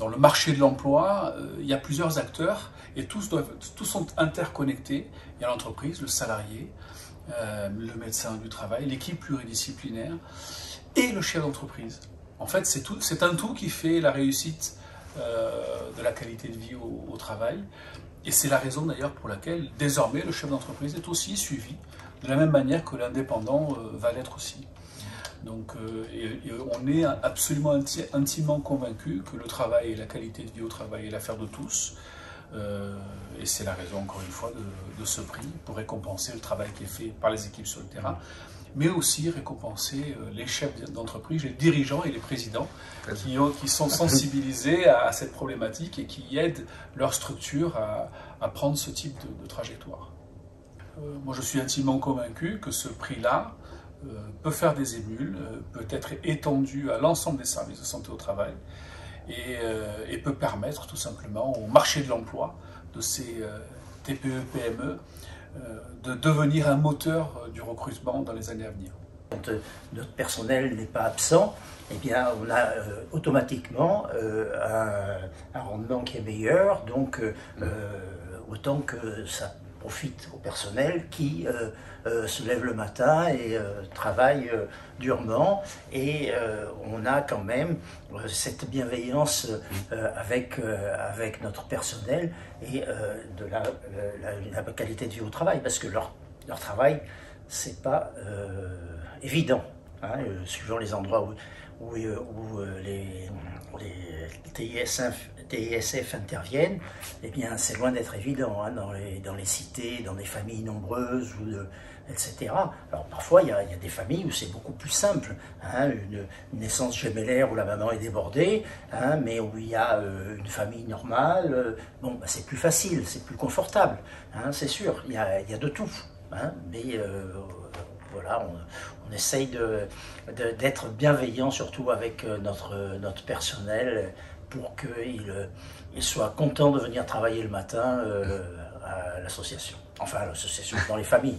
dans le marché de l'emploi, il y a plusieurs acteurs et tous sont interconnectés. Il y a l'entreprise, le salarié, le médecin du travail, l'équipe pluridisciplinaire et le chef d'entreprise. En fait, c'est un tout qui fait la réussite de la qualité de vie au travail. Et c'est la raison d'ailleurs pour laquelle désormais le chef d'entreprise est aussi suivi de la même manière que l'indépendant va l'être aussi. Donc, et on est absolument intimement convaincu que le travail et la qualité de vie au travail est l'affaire de tous. Et c'est la raison, encore une fois, de ce prix pour récompenser le travail qui est fait par les équipes sur le terrain, mais aussi récompenser les chefs d'entreprise, les dirigeants et les présidents qui sont sensibilisés à cette problématique et qui aident leur structure à prendre ce type de trajectoire. Moi, je suis intimement convaincu que ce prix-là peut faire des émules, peut être étendu à l'ensemble des services de santé au travail et peut permettre tout simplement au marché de l'emploi de ces TPE-PME de devenir un moteur du recrutement dans les années à venir. Quand notre personnel n'est pas absent, eh bien, on a automatiquement un rendement qui est meilleur, donc autant que ça profite au personnel qui se lève le matin et travaille durement, et on a quand même cette bienveillance avec notre personnel et de la qualité de vie au travail, parce que leur travail, c'est pas évident, hein, suivant les endroits où les TISF interviennent, eh bien c'est loin d'être évident, hein, dans les cités, dans des familles nombreuses, etc. Alors parfois il y a des familles où c'est beaucoup plus simple, hein, une naissance gémellaire où la maman est débordée, hein, mais où il y a une famille normale, bon, bah, c'est plus facile, c'est plus confortable, hein, c'est sûr, il y a de tout, hein, mais voilà, on essaye d'être bienveillant, surtout avec notre personnel, pour qu'il soit content de venir travailler le matin à l'association. Enfin, à l'association, dans les familles.